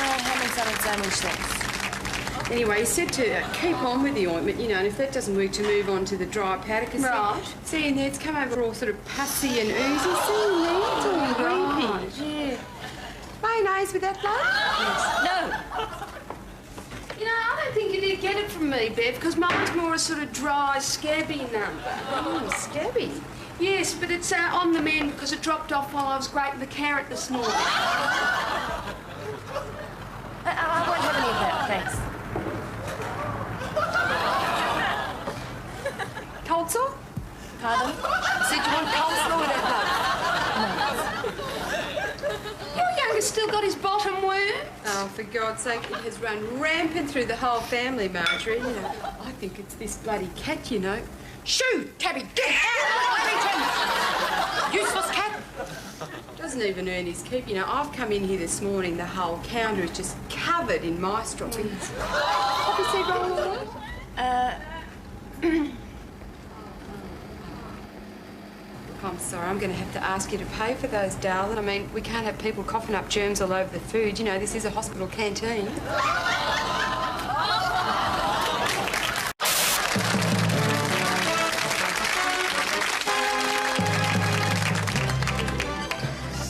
ham and salad sandwich, thanks. Anyway, he said to keep on with the ointment, you know, and if that doesn't work, to move on to the dry powder. Right. See in there, it's come over all sort of pussy and oozy. See in there, it's all Right. weepy. Yeah. Mayonnaise with that blood? Yes. No. You know, I don't think you need to get it from me, Bev, because mine's more a sort of dry, scabby number. Oh, scabby. Yes, but it's on the mend because it dropped off while I was grating the carrot this morning. I won't have any of that, thanks. Cold sore? Pardon? Said you want coleslaw with that blood? Your youngest still got his bottom wound? Oh, for God's sake, it has run rampant through the whole family, Marjorie. You know, I think it's this bloody cat, you know. Shoo! Tabby, get out! Useless cat! Doesn't even earn his keep. You know, I've come in here this morning, the whole counter is just covered in mice droppings. Poppy seed roll all right? I'm sorry, I'm going to have to ask you to pay for those, darling. I mean, we can't have people coughing up germs all over the food. You know, this is a hospital canteen.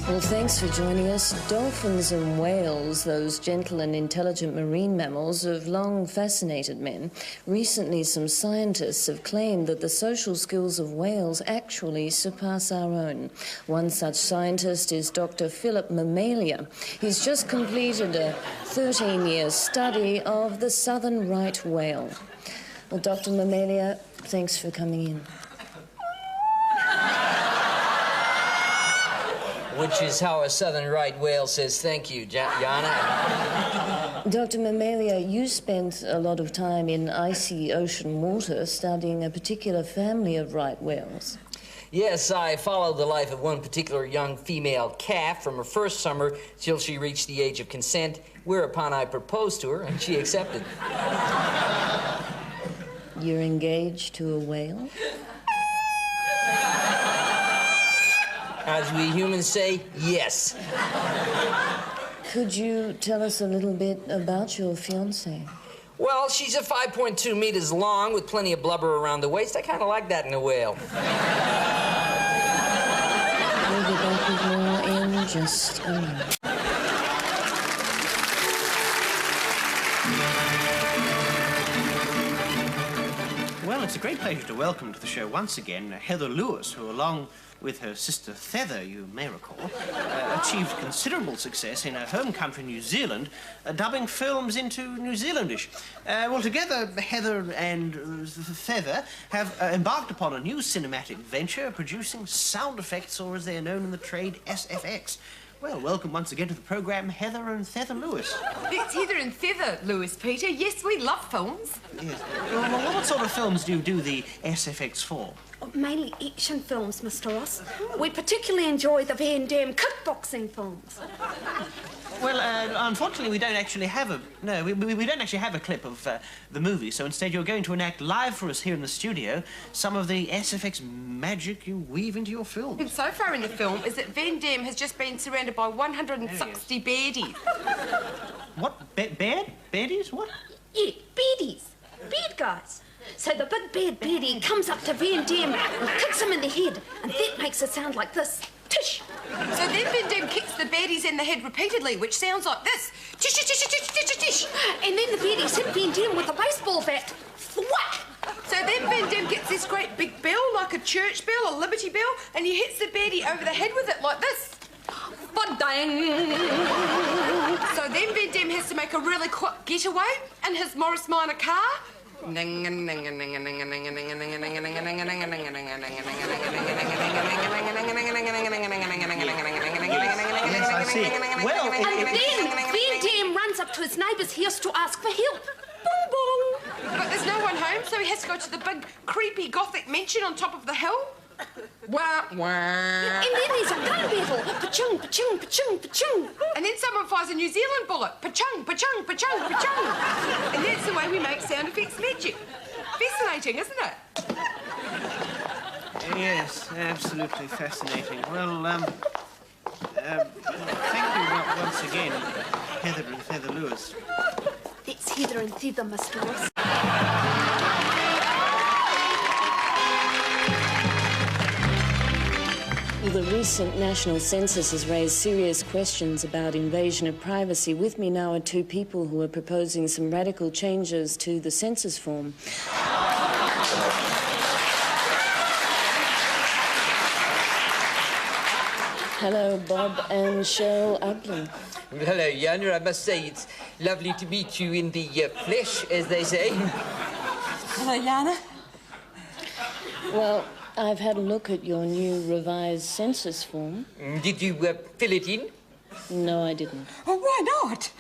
Well, thanks for joining us. Dolphins and whales, those gentle and intelligent marine mammals, have long fascinated men. Recently, some scientists have claimed that the social skills of whales actually surpass our own. One such scientist is Dr. Philip Mammalia. He's just completed a 13-year study of the southern right whale. Well, Dr. Mammalia, thanks for coming in. Which is how a southern right whale says thank you, Jana. Dr. Mammalia, you spent a lot of time in icy ocean water studying a particular family of right whales. Yes, I followed the life of one particular young female calf from her first summer till she reached the age of consent, whereupon I proposed to her and she accepted. You're engaged to a whale? As we humans say, yes. Could you tell us a little bit about your fiancée? Well, she's a 5.2 meters long with plenty of blubber around the waist. I kind of like that in a whale. We'll be back with more in just a minute. Well, it's a great pleasure to welcome to the show once again Heather Lewis, who, along with her sister Feather, you may recall, achieved considerable success in her home country, New Zealand, dubbing films into New Zealandish. Well, together, Heather and Feather have embarked upon a new cinematic venture, producing sound effects, or as they are known in the trade, SFX. Well, welcome once again to the programme, Heather and Feather Lewis. It's Heather and Feather, Lewis, Peter. Yes, we love films. Yes. Well, what sort of films do you do the SFX for? Mainly action films, Mr. Ross. We particularly enjoy the Van Damme kickboxing films. Well, unfortunately, we don't actually have a... No, we don't actually have a clip of the movie, so instead you're going to enact live for us here in the studio some of the SFX magic you weave into your film. And so far in the film is that Van Damme has just been surrounded by 160 baddies. What? Baddies? What? Yeah, baddies. Bad guys. So the big bad baddie comes up to Van Damme and kicks him in the head, and that makes it sound like this. Tish! So then Van Damme kicks the baddies in the head repeatedly, which sounds like this. Tish, tish, tish, tish, tish, tish. And then the baddies hit Van Damme with a baseball bat. Thwack! So then Van Damme gets this great big bell, like a church bell, a Liberty bell, and he hits the baddie over the head with it like this. Ba-dang! So then Van Damme has to make a really quick getaway in his Morris Minor car. Yes, I see. Well, And then Van Damme runs up to his neighbour's house to ask for help. Boom, boom! But there's no one home, so he has to go to the big, creepy Gothic mansion on top of the hill. Wah, wah. And then there's a gun battle. Pa-chung, pa-chung, pa-chung, pa-chung. And then someone fires a New Zealand bullet. Pa-chung, pa-chung, pa-chung, pa-chung. And that's the way we make sound effects magic. Fascinating, isn't it? Yes, absolutely fascinating. Well, thank you once again. Heather and Feather Lewis. That's Heather and Feather, Miss Lewis. Well, the recent national census has raised serious questions about invasion of privacy. With me now are two people who are proposing some radical changes to the census form. Hello, Bob and Cheryl Upland. Well, hello, Yana. I must say it's lovely to meet you in the flesh, as they say. Hello, Yana. Well, I've had a look at your new revised census form. Did you fill it in? No, I didn't. Oh, why not?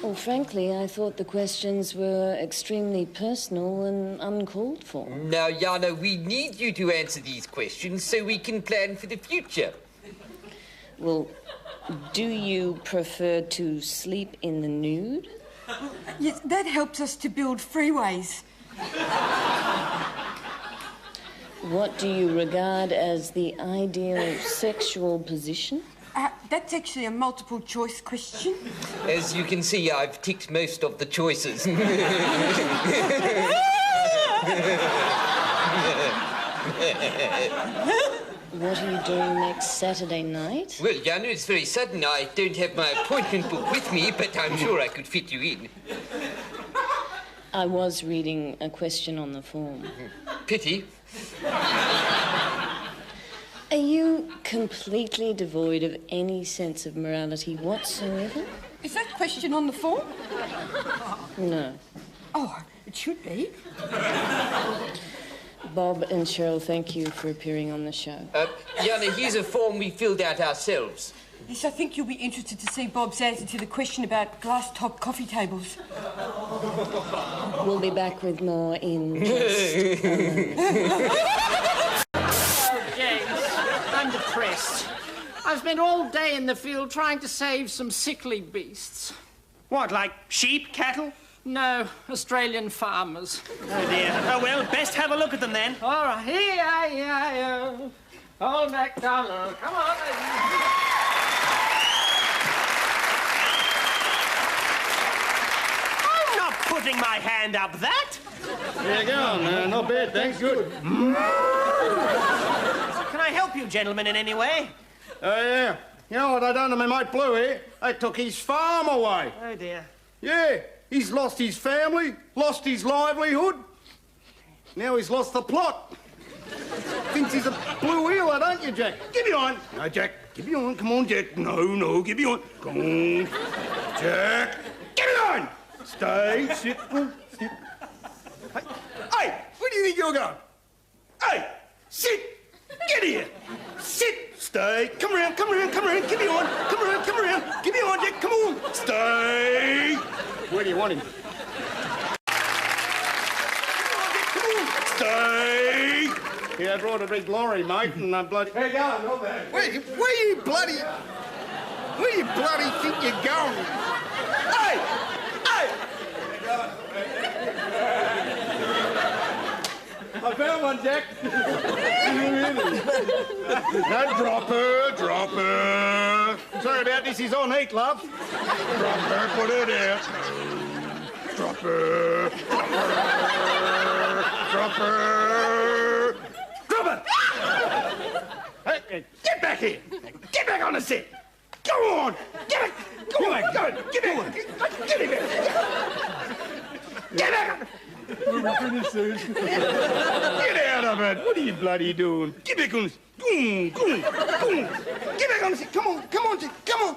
Well, frankly, I thought the questions were extremely personal and uncalled for. Now, Yana, we need you to answer these questions so we can plan for the future. Well, do you prefer to sleep in the nude? Yes, that helps us to build freeways. What do you regard as the ideal sexual position? That's actually a multiple choice question. As you can see, I've ticked most of the choices. What are you doing next Saturday night? Well, Yana, it's very sudden. I don't have my appointment book with me, but I'm sure I could fit you in. I was reading a question on the form. Pity. Are you completely devoid of any sense of morality whatsoever? Is that question on the form? No. Oh, it should be. Bob and Cheryl, thank you for appearing on the show. Yana, here's a form we filled out ourselves. Yes, I think you'll be interested to see Bob's answer to the question about glass-top coffee tables. We'll be back with more in just a moment. Oh, James, I'm depressed. I've spent all day in the field trying to save some sickly beasts. What, like sheep, cattle? No, Australian farmers. Oh, dear. Oh, well, best have a look at them then. All right, E-I-E-I-O. Old MacDonald, come on. I'm not putting my hand up that. There you go. Not bad, thanks. Good. Can I help you, gentlemen, in any way? Oh, yeah. You know what I done to my mate Blue here? They took his farm away. Oh, dear. Yeah, he's lost his family, lost his livelihood. Now he's lost the plot. Thinks he's a blue wheeler, don't you, Jack? Give me on. No, Jack. Give me on. Come on, Jack. No, give me on. Come on. Jack. Give me on. Stay. Sit. Sit. Hey, where do you think you're going? Hey, sit. Get here. Sit. Stay. Come around. Give me on. Come around. Give me on, Jack. Come on. Stay. Where do you want him? Stay. Yeah, I brought a big lorry, mate, and I'm bloody... Hey, go on, where you bloody think you're going? Hey! I found one, Jack. No, drop her. Sorry about this, he's on heat, love. Drop her, put her down. Drop her. Hey, get back here. Get back on the set. Go on. Get back. Go on. Get back. Get him back. Get back. We'll be finished soon. Get out of it. What are you bloody doing? Get back on the set. Go on. Get back on the set. Come on.